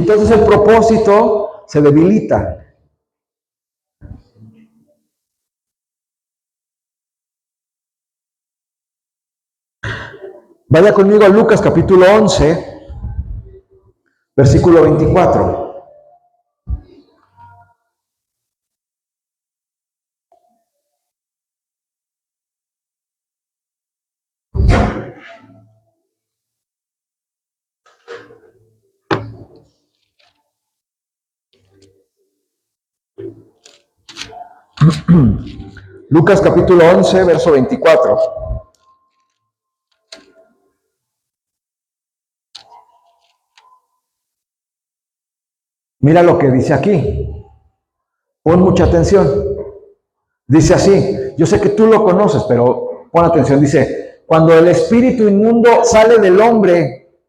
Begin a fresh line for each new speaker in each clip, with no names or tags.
entonces el propósito se debilita. Vaya conmigo a Lucas capítulo 11, versículo 24. Lucas capítulo 11, verso 24. Mira lo que dice aquí. Pon mucha atención. Dice así, yo sé que tú lo conoces, pero pon atención. Dice, cuando el espíritu inmundo sale del hombre,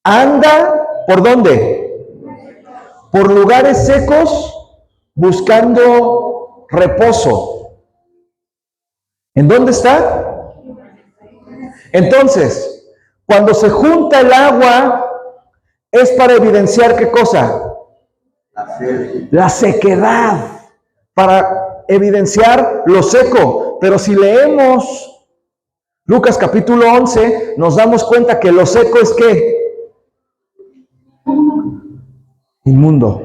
anda, ¿por dónde? Por lugares secos, buscando reposo. ¿En dónde está? Entonces, cuando se junta el agua, es para evidenciar ¿qué cosa? La sequedad, para evidenciar lo seco. Pero si leemos Lucas capítulo 11, nos damos cuenta que lo seco es ¿qué? Inmundo.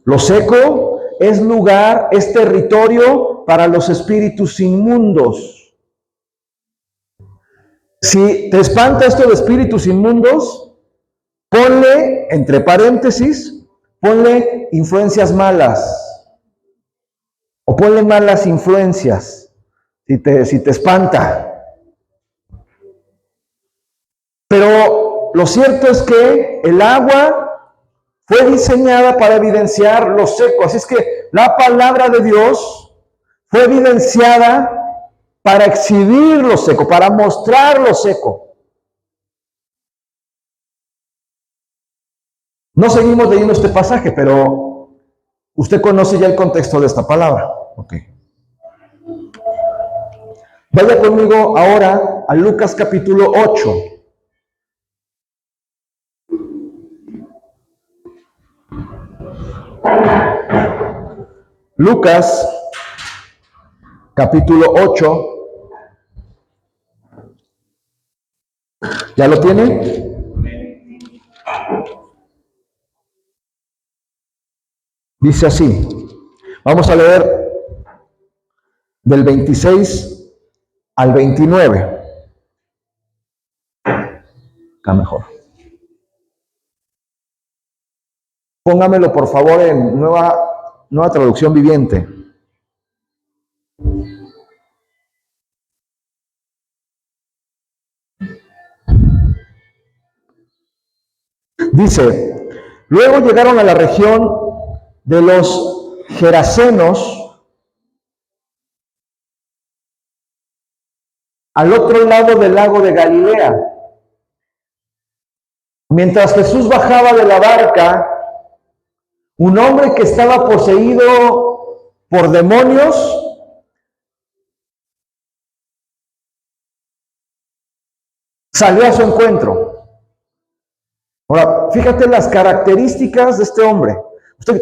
Lo seco es lugar, es territorio para los espíritus inmundos. Si te espanta esto de espíritus inmundos, ponle, entre paréntesis, ponle influencias malas. O ponle malas influencias, si te espanta. Pero lo cierto es que el agua fue diseñada para evidenciar lo seco. Así es que la palabra de Dios fue evidenciada para exhibir lo seco, para mostrar lo seco. No seguimos leyendo este pasaje, pero usted conoce ya el contexto de esta palabra. Okay. Vaya conmigo ahora a Lucas capítulo 8. Lucas capítulo 8. ¿Ya lo tiene? Dice así. Vamos a leer del 26 al 29. Acá mejor. Póngamelo por favor en nueva traducción viviente. Dice, luego llegaron a la región de los Gerasenos, al otro lado del lago de Galilea. Mientras Jesús bajaba de la barca, un hombre que estaba poseído por demonios salió a su encuentro. Ahora, fíjate las características de este hombre.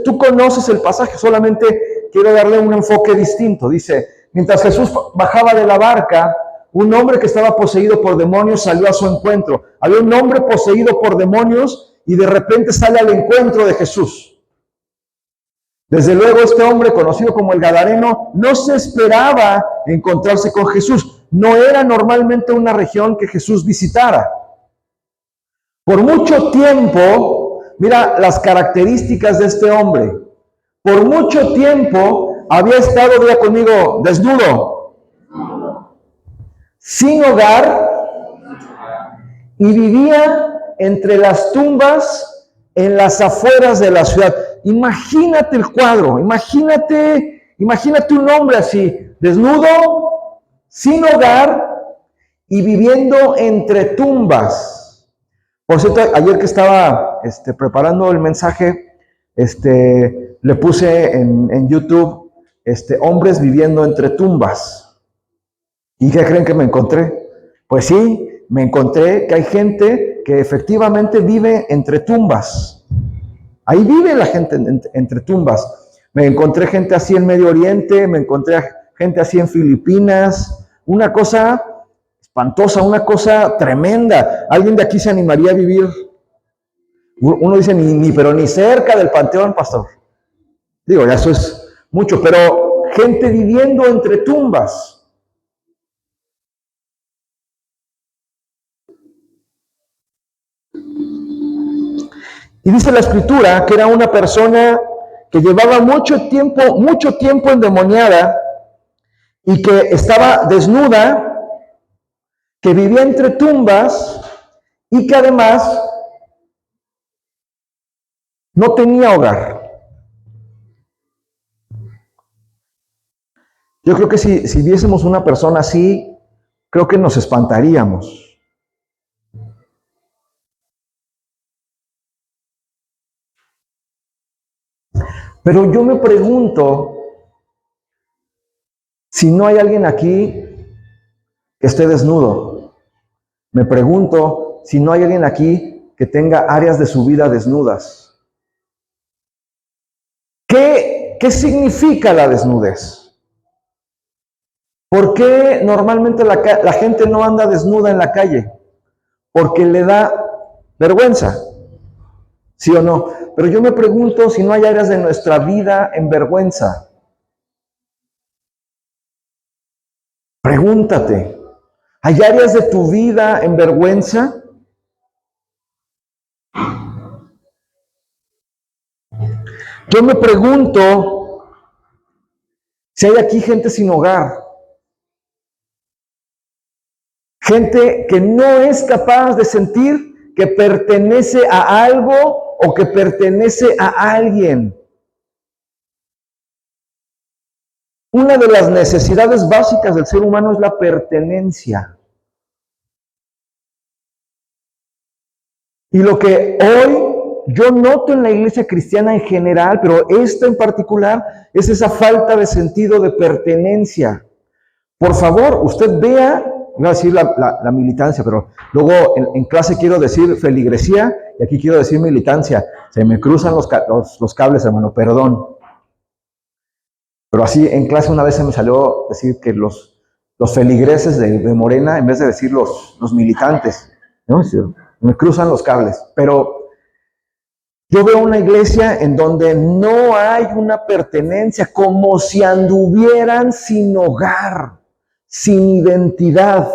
Tú conoces el pasaje, solamente quiero darle un enfoque distinto. Dice, mientras Jesús bajaba de la barca, un hombre que estaba poseído por demonios salió a su encuentro. Había un hombre poseído por demonios y de repente sale al encuentro de Jesús. Desde luego este hombre, conocido como el Gadareno, no se esperaba encontrarse con Jesús. No era normalmente una región que Jesús visitara. Por mucho tiempo, mira las características de este hombre. Por mucho tiempo había estado, diga conmigo, desnudo, sin hogar, y vivía entre las tumbas en las afueras de la ciudad. Imagínate el cuadro, imagínate un hombre así, desnudo, sin hogar y viviendo entre tumbas. Por cierto, ayer que estaba preparando el mensaje, le puse en YouTube, hombres viviendo entre tumbas. ¿Y qué creen que me encontré? Pues sí, me encontré que hay gente que efectivamente vive entre tumbas. Ahí vive la gente entre tumbas. Me encontré gente así en Medio Oriente, me encontré gente así en Filipinas. Una cosa espantosa, una cosa tremenda. ¿Alguien de aquí se animaría a vivir? Uno dice, pero ni cerca del panteón, pastor. Digo, ya eso es mucho, pero gente viviendo entre tumbas. Y dice la escritura que era una persona que llevaba mucho tiempo endemoniada y que estaba desnuda, que vivía entre tumbas y que además no tenía hogar. Yo creo que si viésemos una persona así, creo que nos espantaríamos. Pero yo me pregunto si no hay alguien aquí que esté desnudo. Me pregunto si no hay alguien aquí que tenga áreas de su vida desnudas. ¿Qué significa la desnudez? ¿Por qué normalmente la gente no anda desnuda en la calle? Porque le da vergüenza, ¿sí o no? Pero yo me pregunto si no hay áreas de nuestra vida en vergüenza. Pregúntate, ¿hay áreas de tu vida en vergüenza? Yo me pregunto si hay aquí gente sin hogar, gente que no es capaz de sentir que pertenece a algo o que pertenece a alguien. Una de las necesidades básicas del ser humano es la pertenencia. Y lo que hoy yo noto en la iglesia cristiana en general, pero esta en particular, es esa falta de sentido de pertenencia. Por favor, usted vea, iba a decir la militancia, pero luego en clase quiero decir feligresía y aquí quiero decir militancia. Se me cruzan los cables, hermano, perdón. Pero así en clase una vez se me salió decir que los feligreses de Morena, en vez de decir los militantes, ¿no? Me cruzan los cables. Pero yo veo una iglesia en donde no hay una pertenencia, como si anduvieran sin hogar, sin identidad.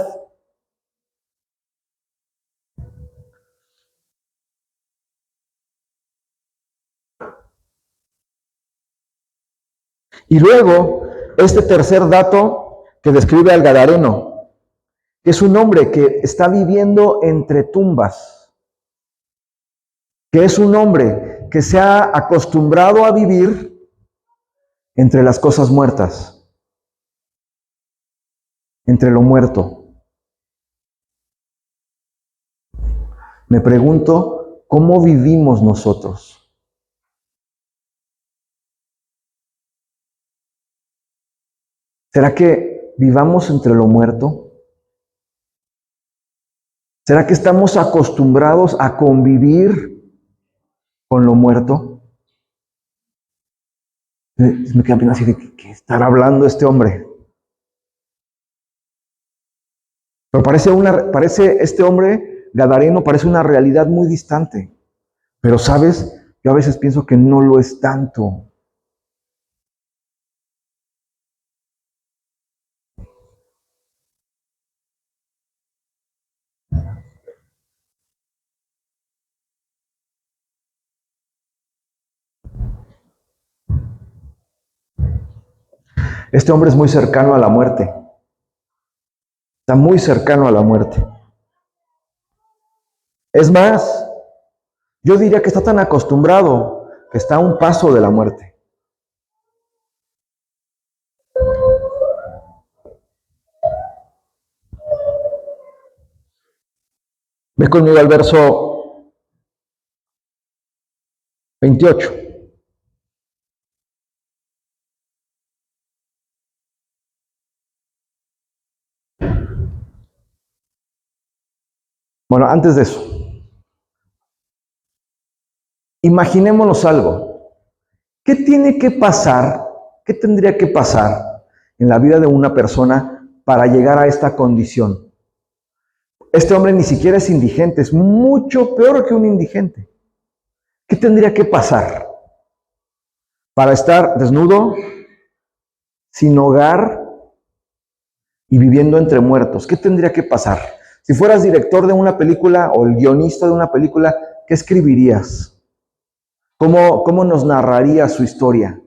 Y luego, este tercer dato que describe al Gadareno, que es un hombre que está viviendo entre tumbas, que es un hombre que se ha acostumbrado a vivir entre las cosas muertas, entre lo muerto. Me pregunto, ¿cómo vivimos nosotros? ¿Será que vivamos entre lo muerto? ¿Será que estamos acostumbrados a convivir con lo muerto? Me queda bien así de ¿qué estará hablando este hombre? Pero parece este hombre gadareno, parece una realidad muy distante. Pero sabes, yo a veces pienso que no lo es tanto. Este hombre es muy cercano a la muerte. Está muy cercano a la muerte. Es más, yo diría que está tan acostumbrado que está a un paso de la muerte. Ve conmigo al verso 28. Bueno, antes de eso, imaginémonos algo. ¿Qué tiene que pasar? ¿Qué tendría que pasar en la vida de una persona para llegar a esta condición? Este hombre ni siquiera es indigente, es mucho peor que un indigente. ¿Qué tendría que pasar para estar desnudo, sin hogar y viviendo entre muertos? ¿Qué tendría que pasar? Si fueras director de una película o el guionista de una película, ¿qué escribirías? ¿Cómo nos narraría su historia?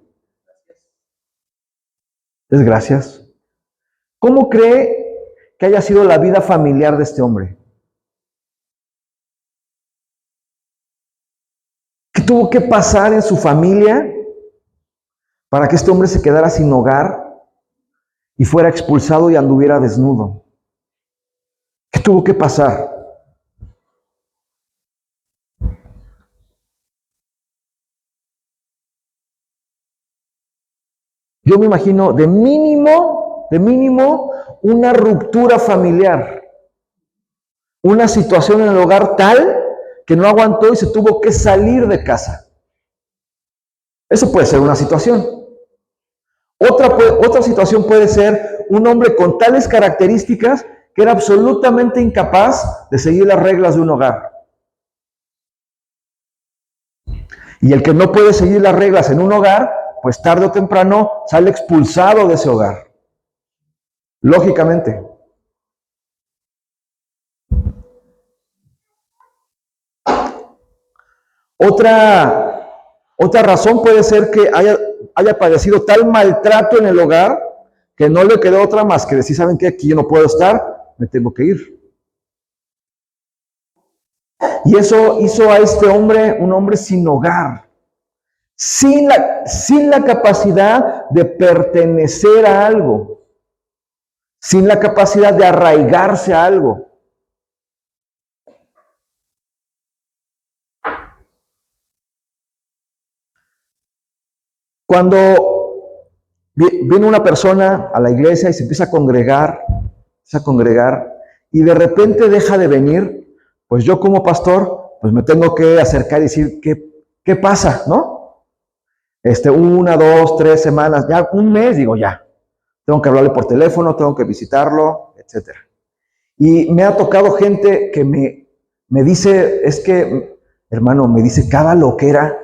Desgracias. ¿Cómo cree que haya sido la vida familiar de este hombre? ¿Qué tuvo que pasar en su familia para que este hombre se quedara sin hogar y fuera expulsado y anduviera desnudo? ¿Qué tuvo que pasar? Yo me imagino de mínimo, una ruptura familiar, una situación en el hogar tal que no aguantó y se tuvo que salir de casa. Eso puede ser una situación. Otra situación puede ser un hombre con tales características que era absolutamente incapaz de seguir las reglas de un hogar. Y el que no puede seguir las reglas en un hogar, pues tarde o temprano sale expulsado de ese hogar. Lógicamente. Otra razón puede ser que haya padecido tal maltrato en el hogar que no le quedó otra más que decir, ¿saben qué? Aquí yo no puedo estar, me tengo que ir. Y eso hizo a este hombre un hombre sin hogar, sin la capacidad de pertenecer a algo, sin la capacidad de arraigarse a algo. Cuando viene una persona a la iglesia y se empieza a congregar, y de repente deja de venir, pues yo como pastor, pues me tengo que acercar y decir, ¿qué pasa? ¿No? 1, 2, 3 semanas, ya un mes, digo ya. Tengo que hablarle por teléfono, tengo que visitarlo, etc. Y me ha tocado gente que me dice, es que, hermano, me dice cada loquera,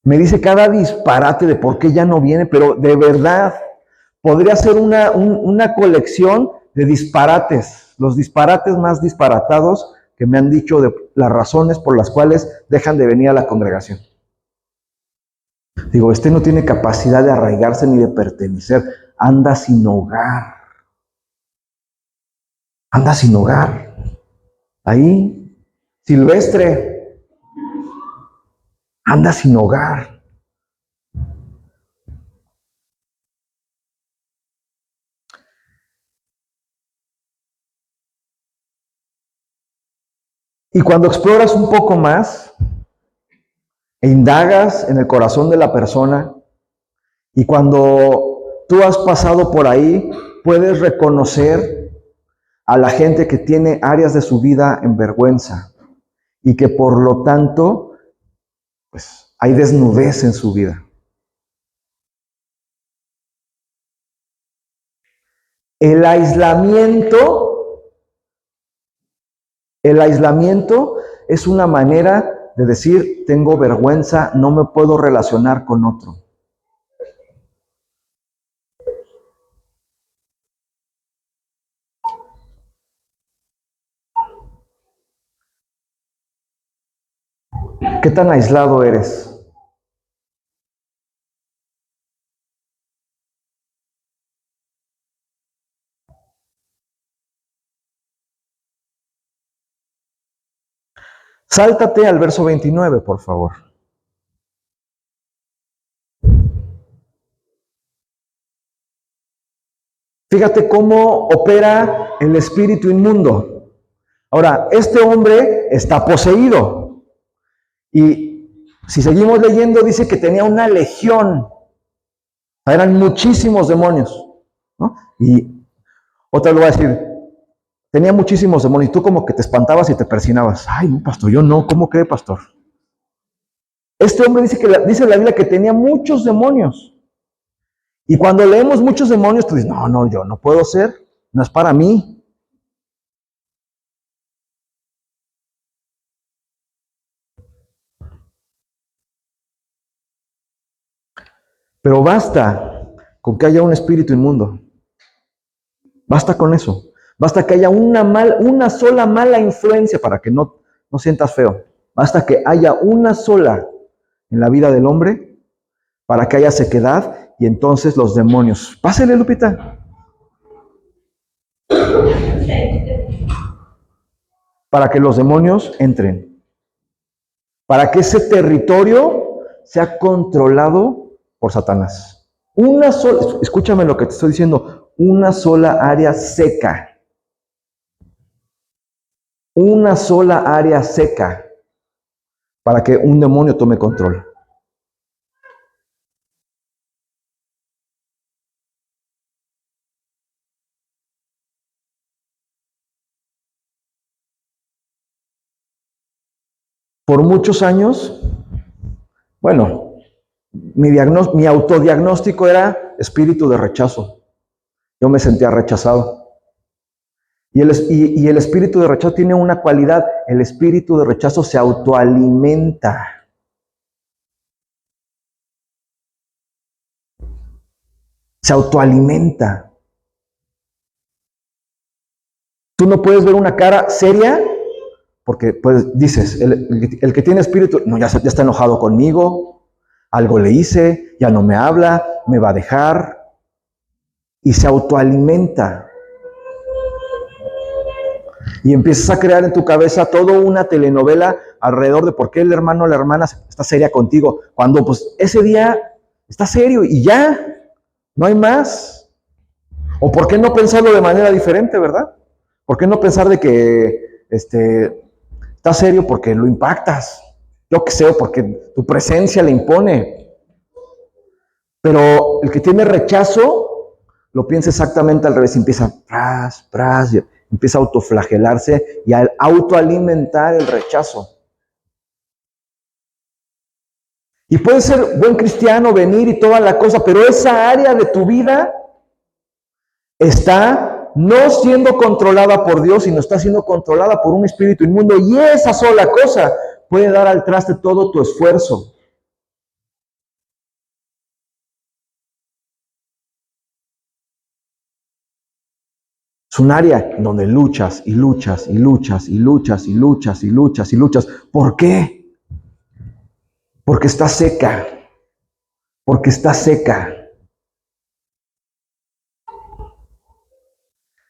me dice cada disparate de por qué ya no viene, pero de verdad, podría ser una colección de disparates, los disparates más disparatados que me han dicho de las razones por las cuales dejan de venir a la congregación. Digo, no tiene capacidad de arraigarse ni de pertenecer, anda sin hogar. Anda sin hogar. Ahí, silvestre, anda sin hogar. Y cuando exploras un poco más e indagas en el corazón de la persona, y cuando tú has pasado por ahí, puedes reconocer a la gente que tiene áreas de su vida en vergüenza y que por lo tanto, pues hay desnudez en su vida. El aislamiento es una manera de decir, tengo vergüenza, no me puedo relacionar con otro. ¿Qué tan aislado eres? Sáltate al verso 29, por favor. Fíjate cómo opera el espíritu inmundo. Ahora, este hombre está poseído. Y si seguimos leyendo, dice que tenía una legión. Eran muchísimos demonios, ¿no? Y otra lo va a decir, tenía muchísimos demonios. Y tú como que te espantabas y te persinabas. Ay, no, pastor, yo no. ¿Cómo cree, pastor? Este hombre dice la Biblia que tenía muchos demonios. Y cuando leemos muchos demonios, tú dices, no, yo no puedo ser. No es para mí. Pero basta con que haya un espíritu inmundo. Basta con eso. Basta que haya una sola mala influencia para que no sientas feo. Basta que haya una sola en la vida del hombre para que haya sequedad y entonces los demonios. Pásele, Lupita. Para que los demonios entren. Para que ese territorio sea controlado por Satanás. Una sola, escúchame lo que te estoy diciendo, una sola área seca. Una sola área seca para que un demonio tome control. Por muchos años, bueno, mi autodiagnóstico era espíritu de rechazo. Yo me sentía rechazado. Y el espíritu de rechazo tiene una cualidad, el espíritu de rechazo se autoalimenta. Se autoalimenta. Tú no puedes ver una cara seria porque pues dices, el que tiene espíritu, no, ya está enojado conmigo, algo le hice, ya no me habla, me va a dejar, y se autoalimenta. Y empiezas a crear en tu cabeza toda una telenovela alrededor de por qué el hermano o la hermana está seria contigo, cuando pues ese día está serio y ya, no hay más. O por qué no pensarlo de manera diferente, ¿verdad? ¿Por qué no pensar de que está serio porque lo impactas? Yo qué sé, porque tu presencia le impone. Pero el que tiene rechazo lo piensa exactamente al revés. Empieza empieza a autoflagelarse y a autoalimentar el rechazo. Y puede ser buen cristiano, venir y toda la cosa, pero esa área de tu vida está no siendo controlada por Dios, sino está siendo controlada por un espíritu inmundo. Y esa sola cosa puede dar al traste todo tu esfuerzo. Es un área en donde luchas y luchas y luchas y luchas y luchas y luchas y luchas. ¿Por qué? Porque está seca. Porque está seca.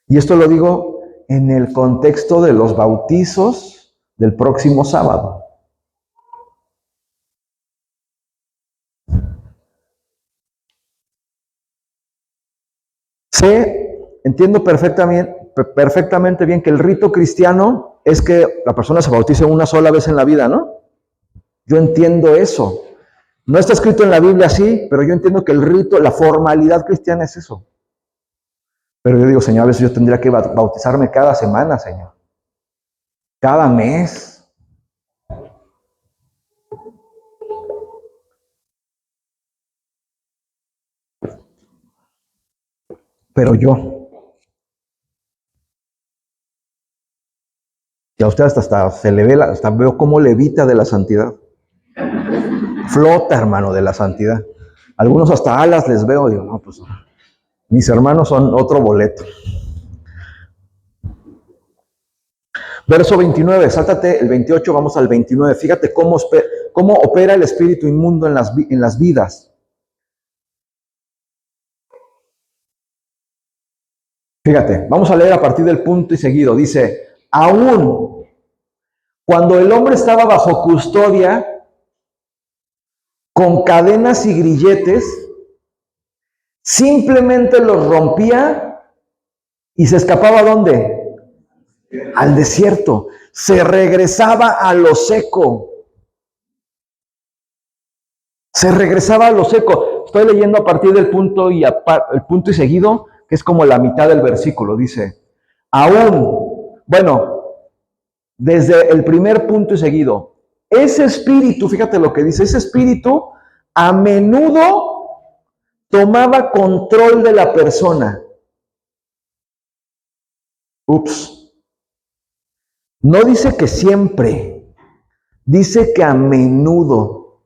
Y esto lo digo en el contexto de los bautizos del próximo sábado. Entiendo perfectamente bien que el rito cristiano es que la persona se bautice una sola vez en la vida, ¿no? Yo entiendo eso. No está escrito en la Biblia así, pero yo entiendo que el rito, la formalidad cristiana es eso. Pero yo digo, Señor, a veces yo tendría que bautizarme cada semana, Señor. Cada mes. Pero y a usted hasta se le ve, hasta veo cómo levita de la santidad. Flota, hermano, de la santidad. Algunos hasta alas les veo, digo, no, pues mis hermanos son otro boleto. Verso 29, sáltate el 28, vamos al 29. Fíjate cómo opera el espíritu inmundo en las vidas. Fíjate, vamos a leer a partir del punto y seguido. Dice, aún cuando el hombre estaba bajo custodia, con cadenas y grilletes, simplemente los rompía y se escapaba ¿a dónde? Al desierto. Se regresaba a lo seco. Se regresaba a lo seco. Estoy leyendo a partir del punto y seguido, que es como la mitad del versículo. Dice, aún Bueno, desde el primer punto y seguido, ese espíritu, fíjate lo que dice, ese espíritu a menudo tomaba control de la persona. Ups. No dice que siempre, dice que a menudo.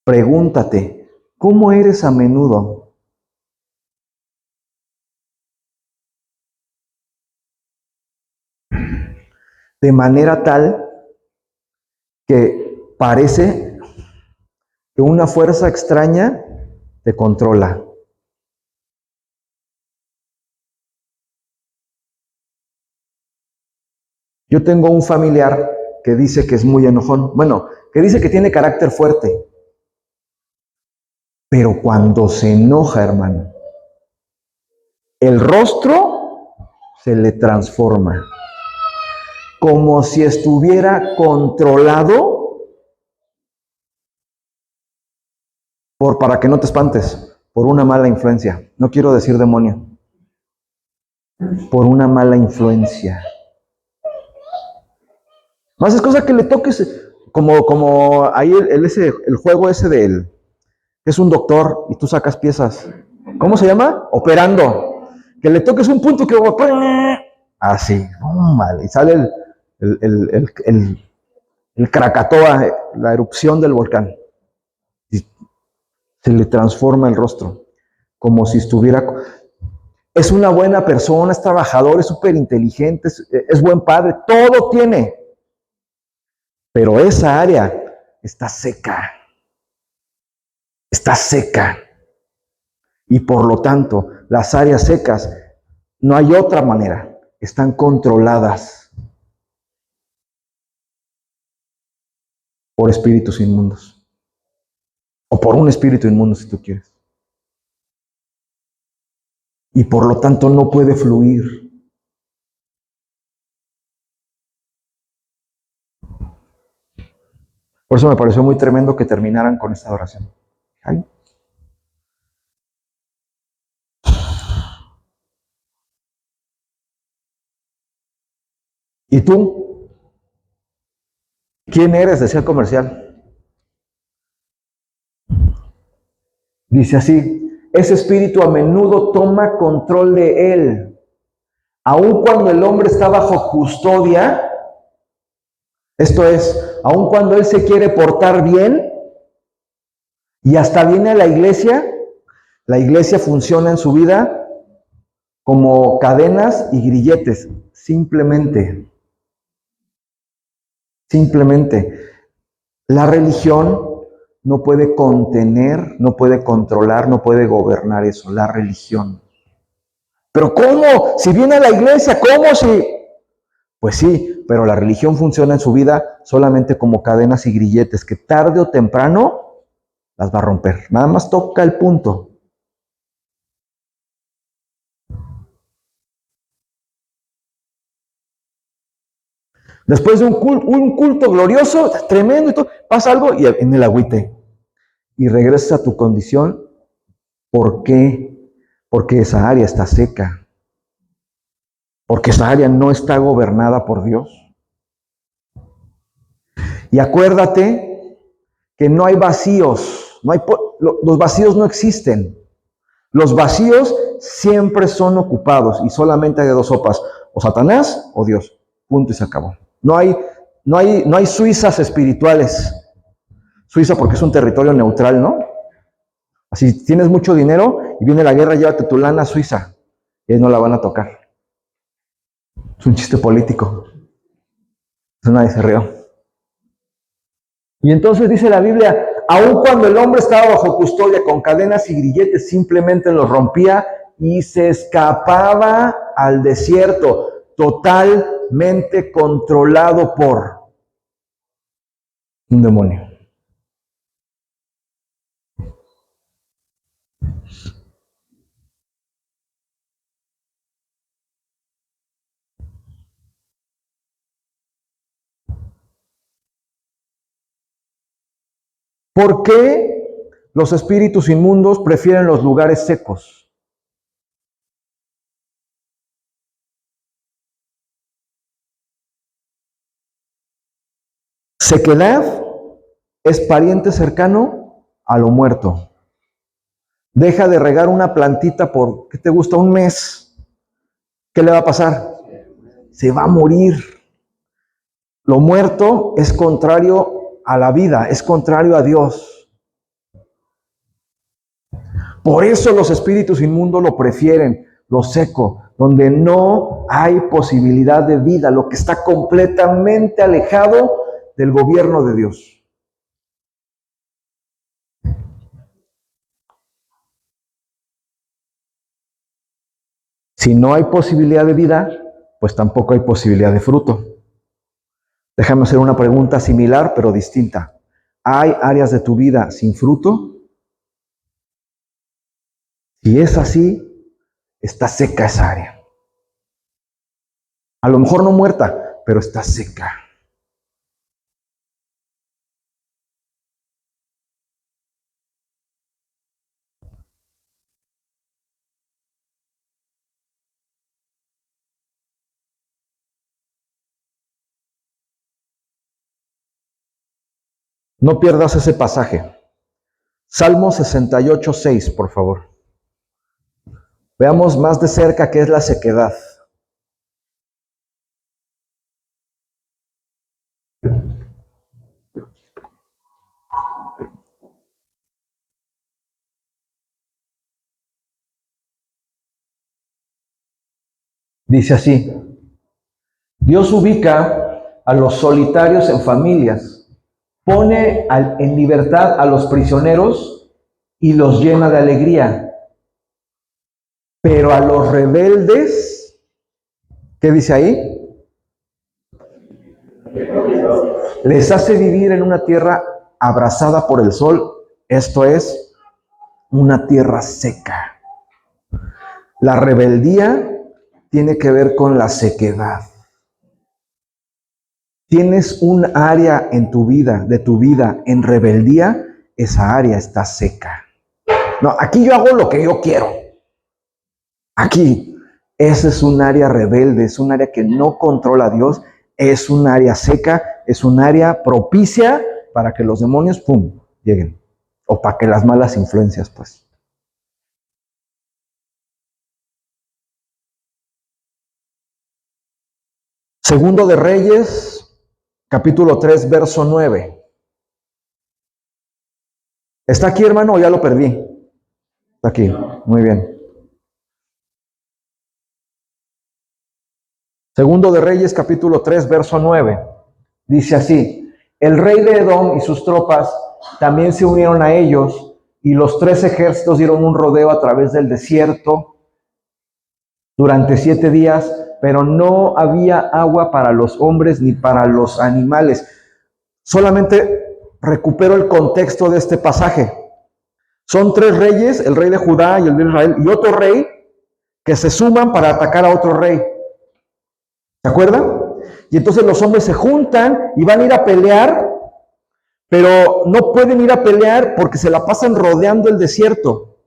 Pregúntate, ¿cómo eres a menudo? De manera tal que parece que una fuerza extraña te controla. Yo tengo un familiar que dice que es muy enojón, bueno, que dice que tiene carácter fuerte, pero cuando se enoja, hermano, el rostro se le transforma, como si estuviera controlado para que no te espantes, por una mala influencia. No quiero decir demonio, por una mala influencia. Más es cosa que le toques, como ahí el juego ese de él, que es un doctor y tú sacas piezas. ¿Cómo se llama? Operando. Que le toques un punto que así, mal, y sale el Krakatoa, la erupción del volcán. Y se le transforma el rostro, como si estuviera. Es una buena persona, es trabajador, es súper inteligente, es buen padre, todo tiene. Pero esa área está seca. Está seca. Y por lo tanto, las áreas secas, no hay otra manera, están controladas por espíritus inmundos. O por un espíritu inmundo, si tú quieres. Y por lo tanto no puede fluir. Por eso me pareció muy tremendo que terminaran con esta oración. Ay. ¿Y tú? ¿Quién eres? Decía el comercial. Dice así, ese espíritu a menudo toma control de él. Aun cuando el hombre está bajo custodia, esto es, aun cuando él se quiere portar bien y hasta viene a la iglesia funciona en su vida como cadenas y grilletes, simplemente. Simplemente. La religión no puede contener, no puede controlar, no puede gobernar eso, la religión. Pero ¿cómo? Si viene a la iglesia, ¿cómo si? Pues sí, pero la religión funciona en su vida solamente como cadenas y grilletes que tarde o temprano las va a romper. Nada más toca el punto. Después de un culto glorioso, tremendo y todo, pasa algo y en el agüite. Y regresas a tu condición. ¿Por qué? Porque esa área está seca. Porque esa área no está gobernada por Dios. Y acuérdate que no hay vacíos. Los vacíos no existen. Los vacíos siempre son ocupados y solamente hay de dos sopas, o Satanás o Dios. Punto y se acabó. No hay Suizas espirituales. Suiza porque es un territorio neutral, ¿no? Así tienes mucho dinero y viene la guerra, llévate tu lana a Suiza. Y ellos no la van a tocar. Es un chiste político. Eso nadie se rió. Y entonces dice la Biblia, aun cuando el hombre estaba bajo custodia con cadenas y grilletes, simplemente los rompía y se escapaba al desierto, totalmente controlado por un demonio. ¿Por qué los espíritus inmundos prefieren los lugares secos? Sequedad es pariente cercano a lo muerto. Deja de regar una plantita por, ¿qué te gusta? Un mes. ¿Qué le va a pasar? Se va a morir. Lo muerto es contrario a la vida, es contrario a Dios. Por eso los espíritus inmundos lo prefieren, lo seco, donde no hay posibilidad de vida, lo que está completamente alejado del gobierno de Dios. Si no hay posibilidad de vida, pues tampoco hay posibilidad de fruto. Déjame hacer una pregunta similar, pero distinta. ¿Hay áreas de tu vida sin fruto? Si es así, está seca esa área. A lo mejor no muerta, pero está seca. No pierdas ese pasaje. Salmo 68:6, por favor. Veamos más de cerca qué es la sequedad. Dice así: Dios ubica a los solitarios en familias, pone en libertad a los prisioneros y los llena de alegría. Pero a los rebeldes, ¿qué dice ahí? Les hace vivir en una tierra abrasada por el sol, esto es, una tierra seca. La rebeldía tiene que ver con la sequedad. Tienes un área en tu vida, de tu vida, en rebeldía, esa área está seca. No, aquí yo hago lo que yo quiero. Aquí, ese es un área rebelde, es un área que no controla a Dios, es un área seca, es un área propicia para que los demonios, ¡pum!, lleguen. O para que las malas influencias, pues. Segundo de Reyes, capítulo 3, verso 9. ¿Está aquí, hermano, o ya lo perdí? Está aquí, muy bien. Segundo de Reyes, capítulo 3, verso 9. Dice así: el rey de Edom y sus tropas también se unieron a ellos, y los 3 ejércitos dieron un rodeo a través del desierto durante 7 días, pero no había agua para los hombres ni para los animales. Solamente recupero el contexto de este pasaje. Son 3 reyes, el rey de Judá y el de Israel, y otro rey que se suman para atacar a otro rey. ¿Se acuerdan? Y entonces los hombres se juntan y van a ir a pelear, pero no pueden ir a pelear porque se la pasan rodeando el desierto.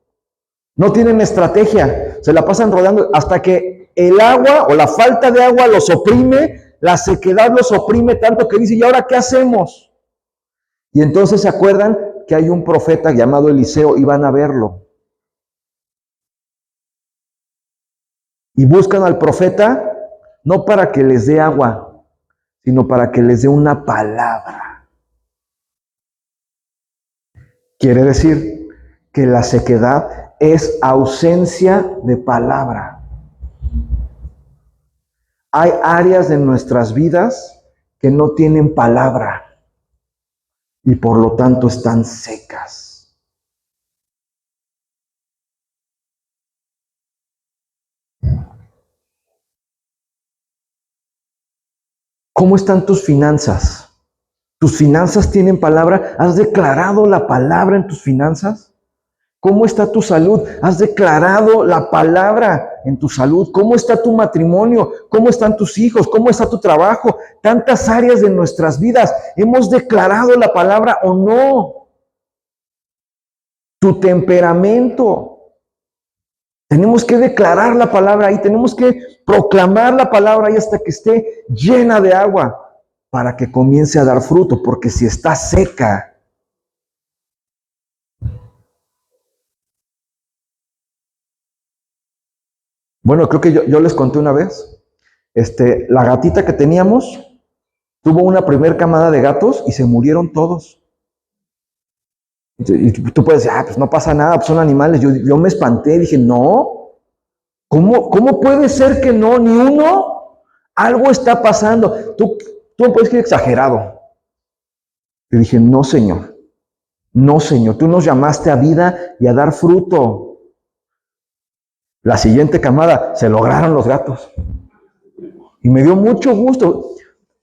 No tienen estrategia, se la pasan rodeando hasta que el agua o la falta de agua los oprime, la sequedad los oprime tanto que dice, ¿y ahora qué hacemos? Y entonces se acuerdan que hay un profeta llamado Eliseo y van a verlo. Y buscan al profeta no para que les dé agua, sino para que les dé una palabra. Quiere decir que la sequedad es ausencia de palabra. Hay áreas de nuestras vidas que no tienen palabra y por lo tanto están secas. ¿Cómo están tus finanzas? ¿Tus finanzas tienen palabra? ¿Has declarado la palabra en tus finanzas? ¿Cómo está tu salud? ¿Has declarado la palabra en tu salud? ¿Cómo está tu matrimonio? ¿Cómo están tus hijos? ¿Cómo está tu trabajo? Tantas áreas de nuestras vidas. ¿Hemos declarado la palabra o no? Tu temperamento. Tenemos que declarar la palabra ahí. Tenemos que proclamar la palabra ahí hasta que esté llena de agua. para que comience a dar fruto, porque si está seca, bueno, creo que yo les conté una vez, la gatita que teníamos tuvo una primer camada de gatos y se murieron todos. Y tú puedes decir, pues no pasa nada, pues son animales. Yo me espanté, dije, no, ¿cómo puede ser que no? Ni uno, algo está pasando. Tú me puedes decir exagerado. Y dije, no, Señor, no, Señor, tú nos llamaste a vida y a dar fruto. La siguiente camada se lograron los gatos. Y me dio mucho gusto.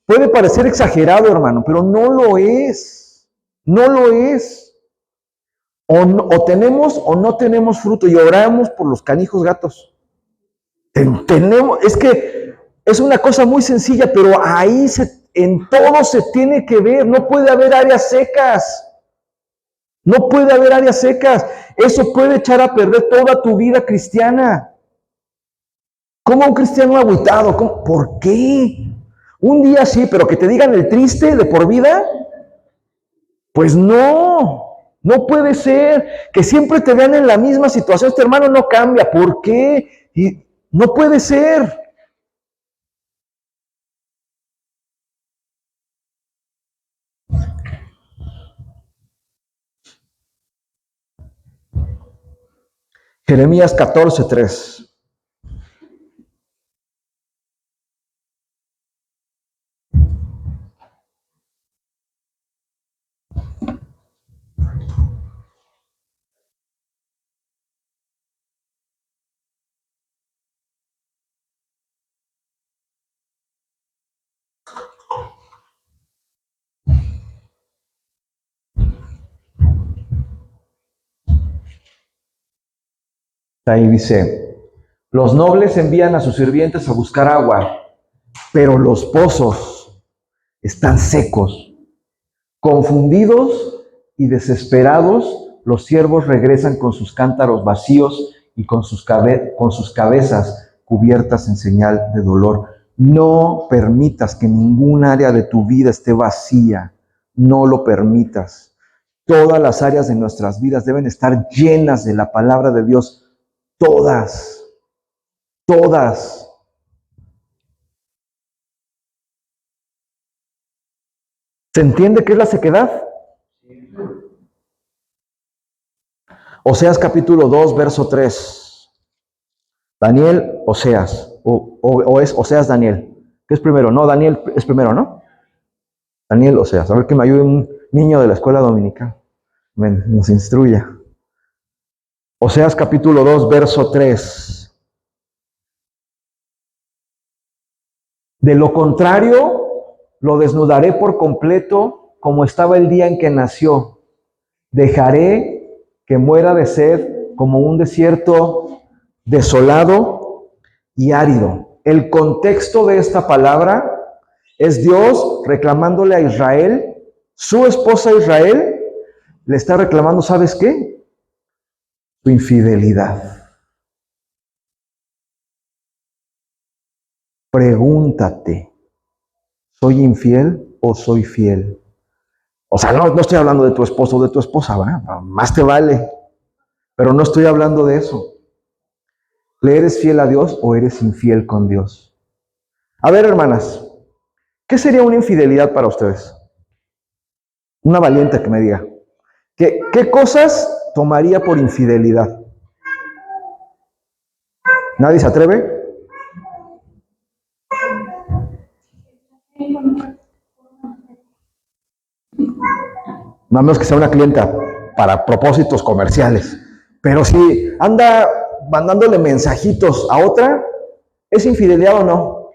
Puede parecer exagerado, hermano, pero no lo es. No lo es. O tenemos o no tenemos fruto y oramos por los canijos gatos. Es que es una cosa muy sencilla, pero ahí en todo se tiene que ver. No puede haber áreas secas. No puede haber áreas secas. Eso puede echar a perder toda tu vida cristiana. ¿Cómo un cristiano agüitado? ¿Por qué? Un día sí, pero que te digan el triste de por vida, pues no puede ser. Que siempre te vean en la misma situación, este hermano no cambia, ¿por qué? Y no puede ser. Jeremías 14:3. Ahí dice, los nobles envían a sus sirvientes a buscar agua, pero los pozos están secos. Confundidos y desesperados, los siervos regresan con sus cántaros vacíos y con sus cabezas cubiertas en señal de dolor. No permitas que ningún área de tu vida esté vacía. No lo permitas. Todas las áreas de nuestras vidas deben estar llenas de la palabra de Dios. Todas. Todas. ¿Se entiende qué es la sequedad? Oseas capítulo 2, verso 3. Daniel, Oseas. O es Oseas, Daniel. ¿Qué es primero? No, Daniel es primero, ¿no? Daniel, Oseas. A ver que me ayude un niño de la escuela dominical. Nos instruya. Oseas capítulo 2, verso 3. De lo contrario, lo desnudaré por completo como estaba el día en que nació. Dejaré que muera de sed como un desierto desolado y árido. El contexto de esta palabra es Dios reclamándole a Israel, su esposa Israel, le está reclamando, ¿sabes qué? Su infidelidad. Pregúntate, ¿soy infiel o soy fiel? O sea, no estoy hablando de tu esposo o de tu esposa, ¿verdad? Más te vale. Pero no estoy hablando de eso. ¿Le eres fiel a Dios o eres infiel con Dios? A ver, hermanas, ¿qué sería una infidelidad para ustedes? Una valiente que me diga. ¿Qué cosas tomaría por infidelidad? ¿Nadie se atreve? No menos que sea una clienta para propósitos comerciales. Pero si anda mandándole mensajitos a otra, ¿es infidelidad o no?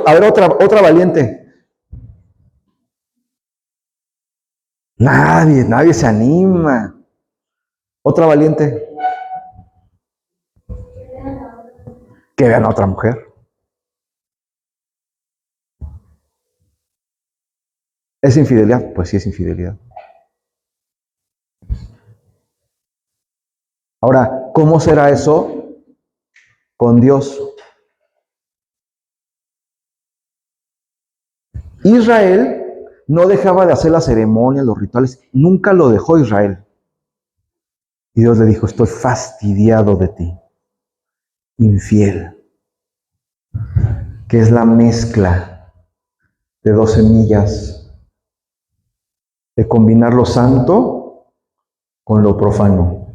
A ver, otra valiente. Nadie se anima. Otra valiente. Que vean a otra mujer. ¿Es infidelidad? Pues sí es infidelidad. Ahora, ¿cómo será eso con Dios? Israel no dejaba de hacer las ceremonias, los rituales, nunca lo dejó Israel. Y Dios le dijo, estoy fastidiado de ti, infiel, que es la mezcla de dos semillas, de combinar lo santo con lo profano.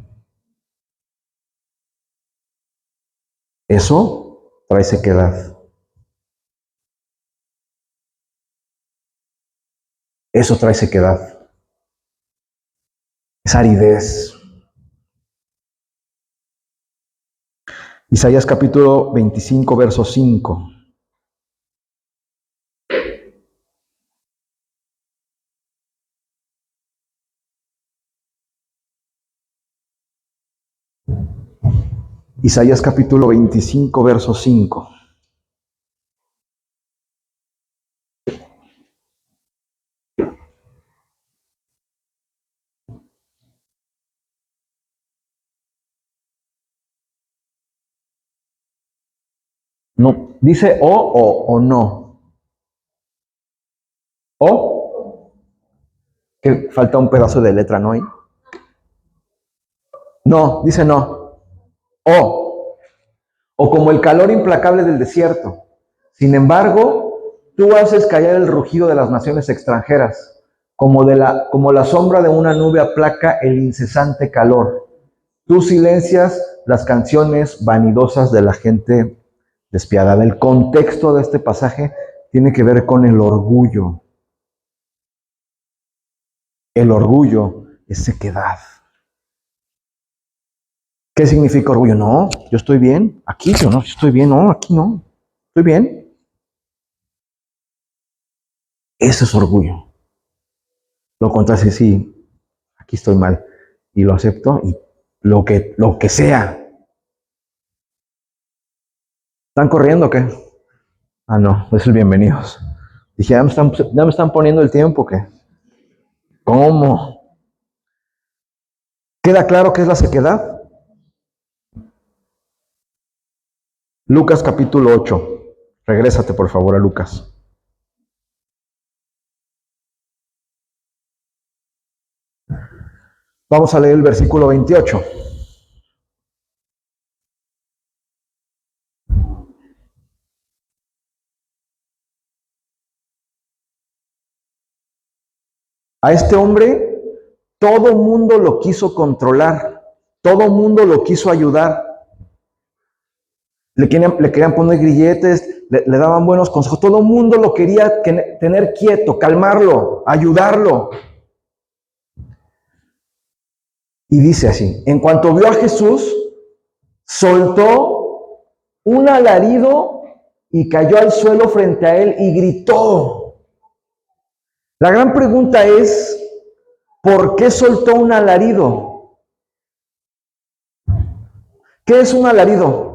Eso trae sequedad. Eso trae sequedad. Es aridez. Isaías capítulo 25, verso 5. Isaías capítulo 25, verso 5. No, dice o no. O, que falta un pedazo de letra, ¿no? No, dice no. O como el calor implacable del desierto. Sin embargo, tú haces callar el rugido de las naciones extranjeras, como la sombra de una nube aplaca el incesante calor. Tú silencias las canciones vanidosas de la gente despiadada. El contexto de este pasaje tiene que ver con el orgullo. El orgullo es sequedad. ¿Qué significa orgullo? No, yo estoy bien. Aquí yo no, yo estoy bien. No, aquí no. Estoy bien. Eso es orgullo. Lo contrario es sí, aquí estoy mal. Y lo acepto y lo que sea. ¿Están corriendo o qué? Ah, no, es el bienvenidos. Dije, ya me están poniendo el tiempo, ¿qué? ¿Cómo? ¿Queda claro qué es la sequedad? Lucas capítulo 8. Regrésate por favor a Lucas. Vamos a leer el versículo 28. A este hombre todo mundo lo quiso controlar, todo mundo lo quiso ayudar. Le querían poner grilletes, le daban buenos consejos, todo el mundo lo quería tener quieto, calmarlo, ayudarlo. Y dice así, en cuanto vio a Jesús, soltó un alarido y cayó al suelo frente a él y gritó. La gran pregunta es, ¿por qué soltó un alarido? ¿Qué es un alarido?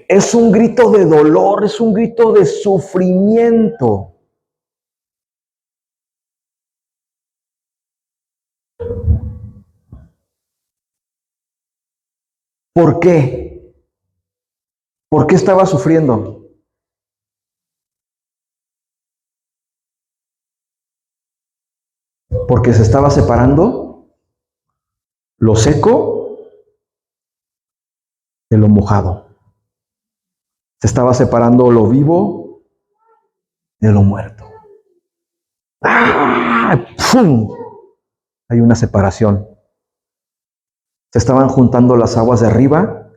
Es un grito de dolor, es un grito de sufrimiento. ¿Por qué? ¿Por qué estaba sufriendo? Porque se estaba separando lo seco de lo mojado. Se estaba separando lo vivo de lo muerto. ¡Ah! ¡Pum! Hay una separación. Se estaban juntando las aguas de arriba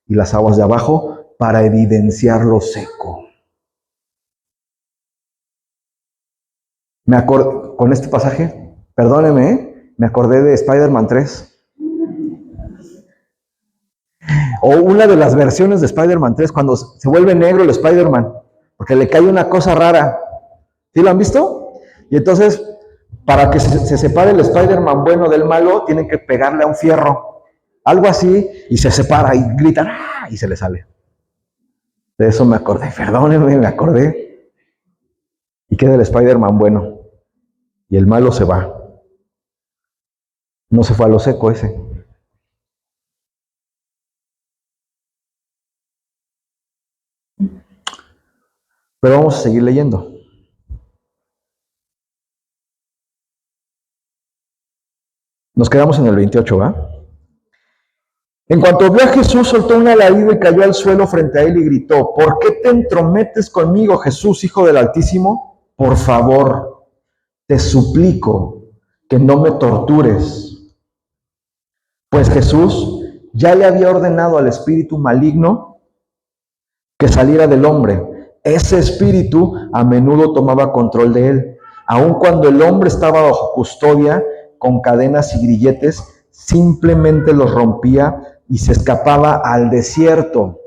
y las aguas de abajo para evidenciar lo seco. Me acordé, con este pasaje, perdóneme, me acordé de Spider-Man 3. O una de las versiones de Spider-Man 3, cuando se vuelve negro el Spider-Man, porque le cae una cosa rara. ¿Sí lo han visto? Y entonces, para que se separe el Spider-Man bueno del malo, tienen que pegarle a un fierro. Algo así, y se separa y gritan, ¡ah! Y se le sale. De eso me acordé, perdónenme, me acordé. Y queda el Spider-Man bueno. Y el malo se va. No se fue a lo seco ese. Pero vamos a seguir leyendo. Nos quedamos en el 28, ¿va? En cuanto vio a Jesús, soltó un alarido y cayó al suelo frente a él y gritó: ¿Por qué te entrometes conmigo, Jesús, Hijo del Altísimo? Por favor, te suplico que no me tortures. Pues Jesús ya le había ordenado al espíritu maligno que saliera del hombre. Ese espíritu a menudo tomaba control de él. Aun cuando el hombre estaba bajo custodia, con cadenas y grilletes, simplemente los rompía y se escapaba al desierto,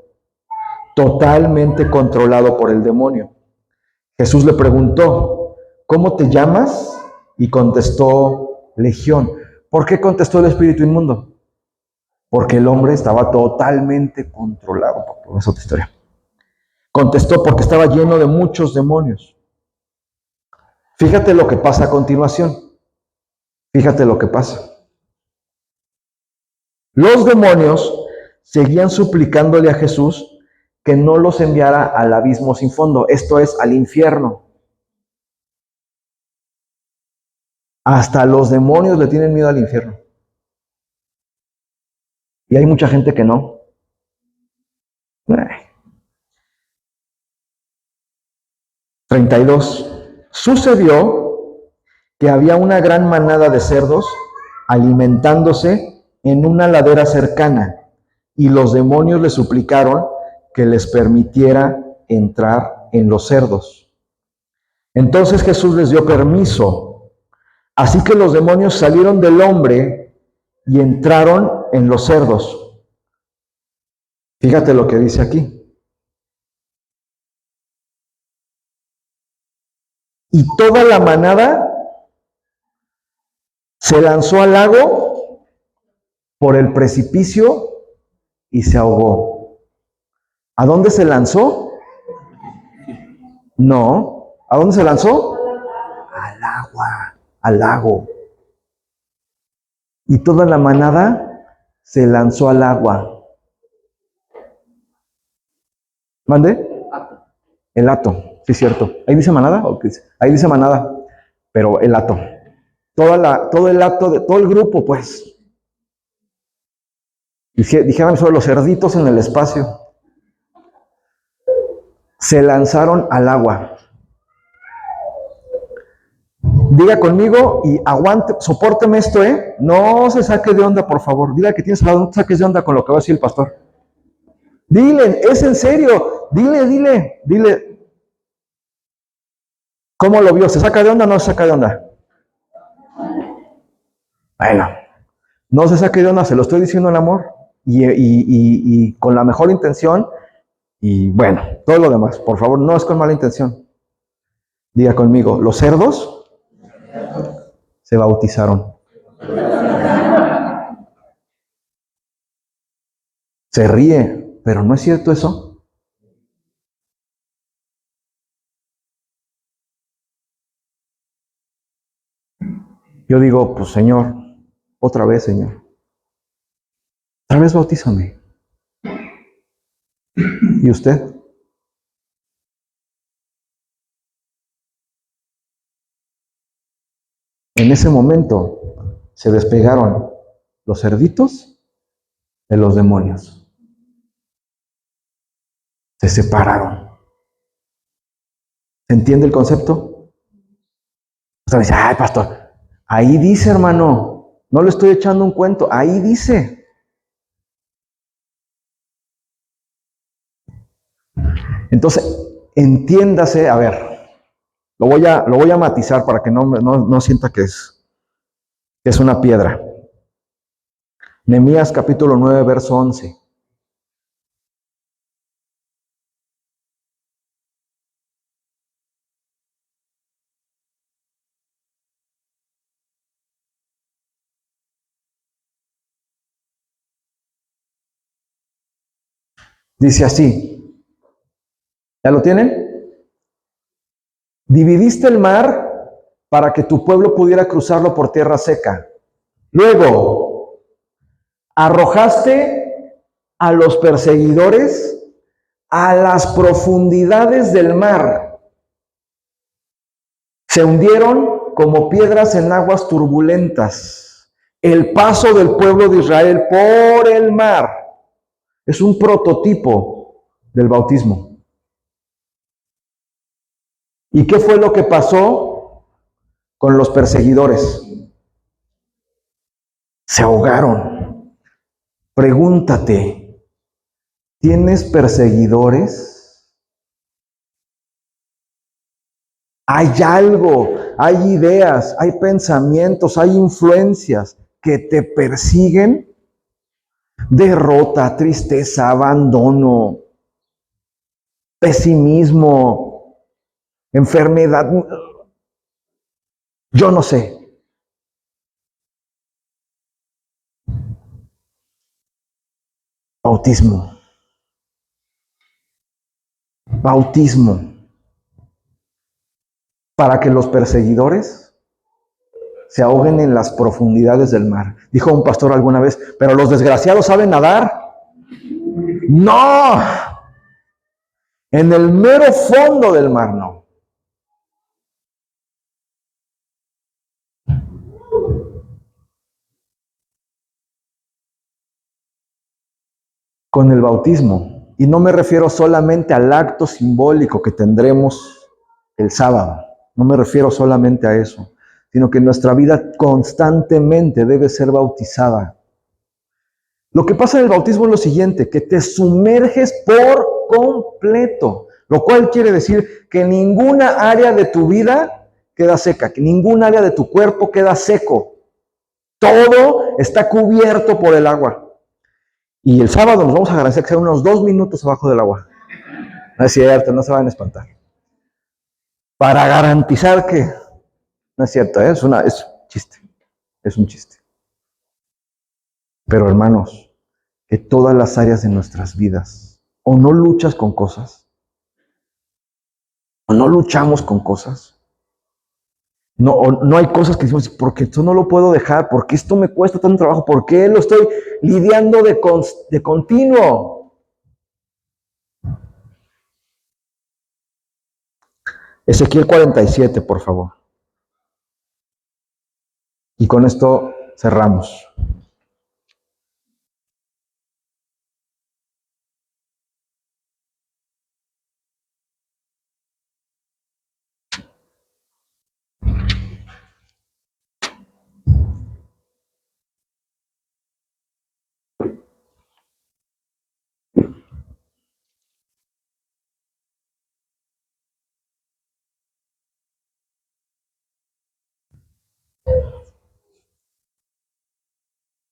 totalmente controlado por el demonio. Jesús le preguntó: ¿cómo te llamas? Y contestó: Legión. ¿Por qué contestó el espíritu inmundo? Porque el hombre estaba totalmente controlado. Es otra historia. Contestó: porque estaba lleno de muchos demonios. Fíjate lo que pasa a continuación. Fíjate lo que pasa. Los demonios seguían suplicándole a Jesús que no los enviara al abismo sin fondo, esto es, al infierno. Hasta los demonios le tienen miedo al infierno. Y hay mucha gente que no. 32. Sucedió que había una gran manada de cerdos alimentándose en una ladera cercana, y los demonios le suplicaron que les permitiera entrar en los cerdos. Entonces Jesús les dio permiso. Así que los demonios salieron del hombre y entraron en los cerdos. Fíjate lo que dice aquí. Y toda la manada se lanzó al lago por el precipicio y se ahogó. ¿A dónde se lanzó? No. ¿A dónde se lanzó? Al agua, al lago. Y toda la manada se lanzó al agua. ¿Mande? El hato, sí es cierto. ¿Ahí dice manada? Ahí dice manada, pero el hato. Todo el hato, todo el grupo, pues. Dijeron sobre los cerditos en el espacio. Se lanzaron al agua. Diga conmigo y aguante, sopórteme esto, ¿eh? No se saque de onda, por favor. Diga que tienes al lado, no te saques de onda con lo que va a decir el pastor. Dile, es en serio. Dile. ¿Cómo lo vio? ¿Se saca de onda o no se saca de onda? Bueno, no se saque de onda, se lo estoy diciendo en amor y con la mejor intención y bueno, todo lo demás, por favor, no es con mala intención. Diga conmigo, los cerdos se bautizaron. Se ríe, pero ¿no es cierto eso? Yo digo, pues Señor, otra vez, Señor. Otra vez bautízame. ¿Y usted? En ese momento se despegaron los cerditos de los demonios. Se separaron. ¿Se entiende el concepto? Usted dice, ay, pastor, ahí dice, hermano, no le estoy echando un cuento, ahí dice. Entonces, entiéndase, a ver, lo voy a matizar para que no sienta que es una piedra. Nehemías capítulo 9, verso 11. Dice así, ¿ya lo tienen? Dividiste el mar para que tu pueblo pudiera cruzarlo por tierra seca. Luego, arrojaste a los perseguidores a las profundidades del mar. Se hundieron como piedras en aguas turbulentas. El paso del pueblo de Israel por el mar es un prototipo del bautismo. ¿Y qué fue lo que pasó con los perseguidores? Se ahogaron. Pregúntate, ¿tienes perseguidores? Hay algo, hay ideas, hay pensamientos, hay influencias que te persiguen. Derrota, tristeza, abandono, pesimismo, enfermedad. Yo no sé. Bautismo. Bautismo. Para que los perseguidores se ahoguen en las profundidades del mar. Dijo un pastor alguna vez, pero los desgraciados saben nadar. No. En el mero fondo del mar no. Con el bautismo. Y no me refiero solamente al acto simbólico que tendremos el sábado. No me refiero solamente a eso, sino que nuestra vida constantemente debe ser bautizada. Lo que pasa en el bautismo es lo siguiente, que te sumerges por completo, lo cual quiere decir que ninguna área de tu vida queda seca, que ningún área de tu cuerpo queda seco. Todo está cubierto por el agua. Y el sábado nos vamos a agradecer que sean unos 2 minutos abajo del agua. No es cierto, no se van a espantar. Para garantizar que no es cierto, es un chiste, es un chiste. Pero hermanos, que todas las áreas de nuestras vidas, o no luchas con cosas, o no luchamos con cosas, no hay cosas que decimos, porque esto no lo puedo dejar, porque esto me cuesta tanto trabajo, porque lo estoy lidiando de continuo. Ezequiel 47, por favor. Y con esto cerramos.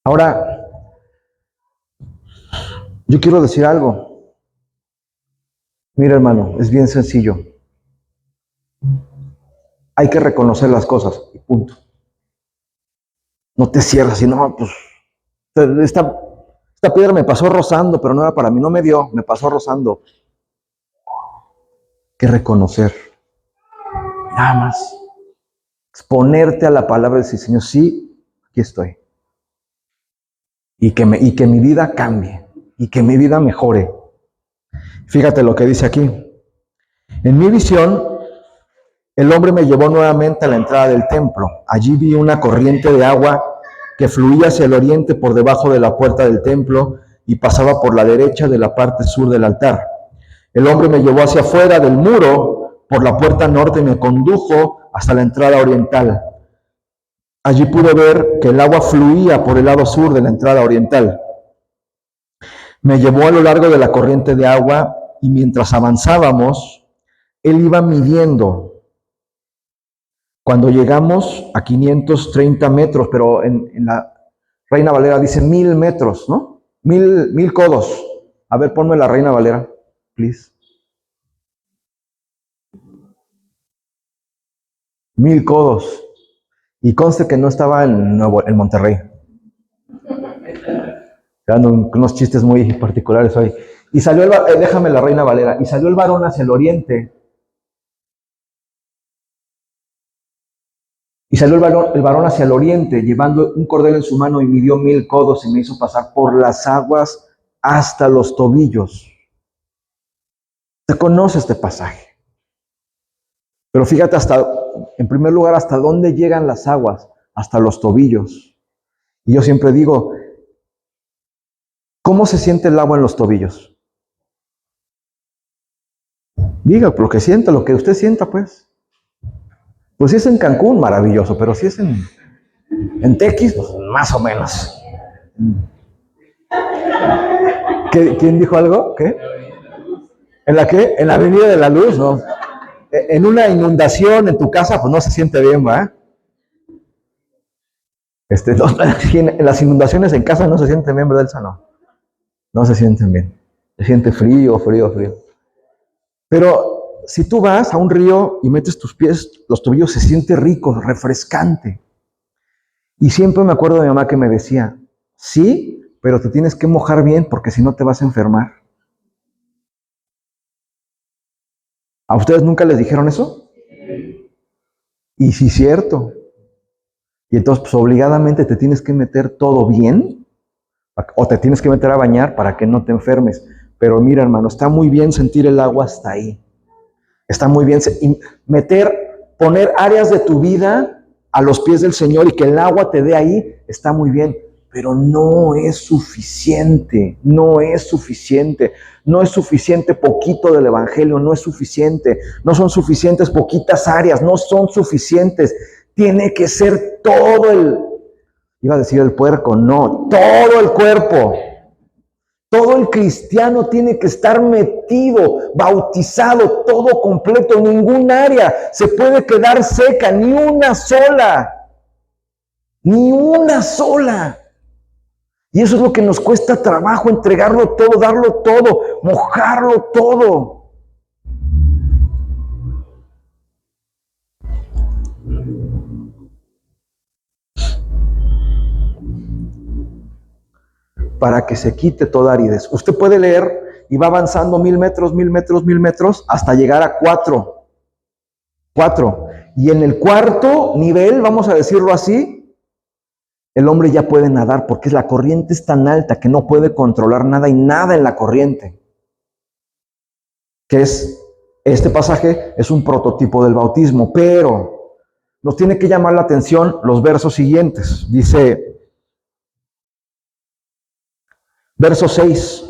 Ahora, yo quiero decir algo. Mira, hermano, es bien sencillo. Hay que reconocer las cosas y punto. No te cierras y no, pues, esta piedra me pasó rozando, pero no era para mí, no me dio, me pasó rozando. Hay que reconocer. Nada más. Exponerte a la palabra y decir, Señor, sí, aquí estoy. Y que mi vida cambie, y que mi vida mejore. Fíjate lo que dice aquí. En mi visión, el hombre me llevó nuevamente a la entrada del templo. Allí vi una corriente de agua que fluía hacia el oriente por debajo de la puerta del templo y pasaba por la derecha de la parte sur del altar. El hombre me llevó hacia afuera del muro, por la puerta norte y me condujo hasta la entrada oriental. Allí pude ver que el agua fluía por el lado sur de la entrada oriental. Me llevó a lo largo de la corriente de agua y mientras avanzábamos, él iba midiendo. Cuando llegamos a 530 metros, pero en la Reina Valera dice 1000 metros, ¿no? 1000 codos. A ver, ponme la Reina Valera, please. 1000 codos. Y conste que no estaba en Monterrey. Dando unos chistes muy particulares hoy. Y salió déjame la Reina Valera. Y salió el varón hacia el oriente. Y salió el varón hacia el oriente, llevando un cordel en su mano y midió 1000 codos y me hizo pasar por las aguas hasta los tobillos. Usted conoce este pasaje. Pero fíjate en primer lugar, hasta dónde llegan las aguas, hasta los tobillos. Y yo siempre digo, ¿cómo se siente el agua en los tobillos? Diga lo que sienta, lo que usted sienta, pues. Pues si es en Cancún, maravilloso, pero si es en Tequis, pues más o menos. ¿Quién dijo algo? ¿Qué? ¿En la qué? En la Avenida de la Luz, ¿no? En una inundación en tu casa, pues no se siente bien, ¿va? En las inundaciones en casa no se sienten bien, ¿verdad, Elsa? No se sienten bien. Se siente frío, frío, frío. Pero si tú vas a un río y metes tus pies, los tobillos, se siente rico, refrescante. Y siempre me acuerdo de mi mamá que me decía, sí, pero te tienes que mojar bien porque si no te vas a enfermar. ¿A ustedes nunca les dijeron eso? Y sí, cierto. Y entonces, pues obligadamente te tienes que meter todo bien, o te tienes que meter a bañar para que no te enfermes. Pero mira, hermano, está muy bien sentir el agua hasta ahí. Está muy bien poner áreas de tu vida a los pies del Señor y que el agua te dé ahí, está muy bien. Pero no es suficiente, no es suficiente. No es suficiente poquito del Evangelio, no es suficiente. No son suficientes poquitas áreas, no son suficientes. Tiene que ser iba a decir el puerco, no, todo el cuerpo. Todo el cristiano tiene que estar metido, bautizado, todo completo, ningún área se puede quedar seca, ni una sola. Ni una sola. Y eso es lo que nos cuesta trabajo, entregarlo todo, darlo todo, mojarlo todo. Para que se quite toda aridez. Usted puede leer y va avanzando 1000 metros, 1000 metros, 1000 metros, hasta llegar a 4. Y en el cuarto nivel, vamos a decirlo así, el hombre ya puede nadar porque la corriente es tan alta que no puede controlar nada y nada en la corriente. Este pasaje es un prototipo del bautismo, pero nos tiene que llamar la atención los versos siguientes. Dice, verso 6,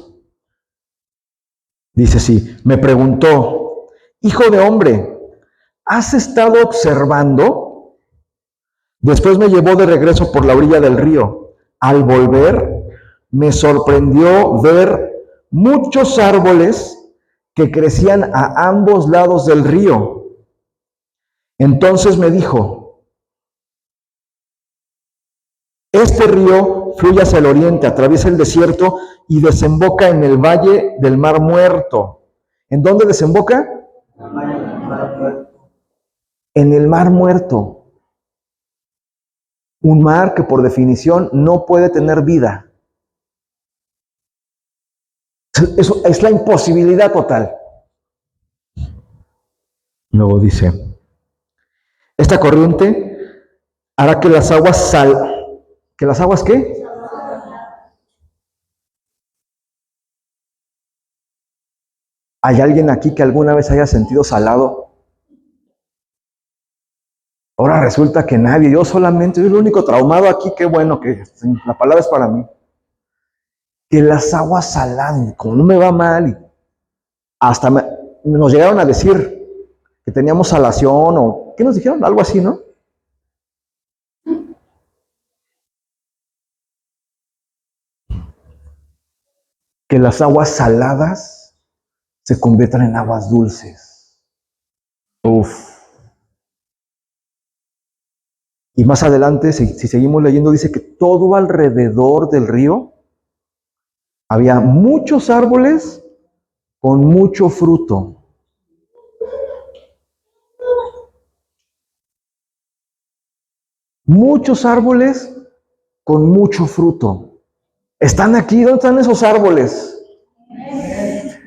dice así, me preguntó, hijo de hombre, ¿has estado observando? Después me llevó de regreso por la orilla del río. Al volver, me sorprendió ver muchos árboles que crecían a ambos lados del río. Entonces me dijo, este río fluye hacia el oriente, atraviesa el desierto y desemboca en el valle del Mar Muerto. ¿En dónde desemboca? En el Mar Muerto. Un mar que por definición no puede tener vida. Eso es la imposibilidad total. Luego dice, esta corriente hará que las aguas ¿que las aguas qué? ¿Hay alguien aquí que alguna vez haya sentido salado? Ahora resulta que nadie, yo solamente, soy el único traumado aquí, qué bueno que la palabra es para mí. Que las aguas saladas, como no me va mal, y hasta nos llegaron a decir que teníamos salación o, ¿qué nos dijeron? Algo así, ¿no? Que las aguas saladas se conviertan en aguas dulces. Uf. Y más adelante, si seguimos leyendo, dice que todo alrededor del río había muchos árboles con mucho fruto. Muchos árboles con mucho fruto. ¿Están aquí? ¿Dónde están esos árboles?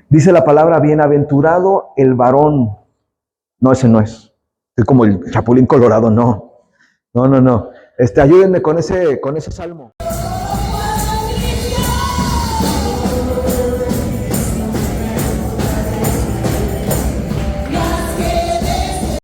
Dice la palabra, bienaventurado el varón. No, ese no es. Es como el Chapulín Colorado, no. No. Ayúdenme con ese salmo.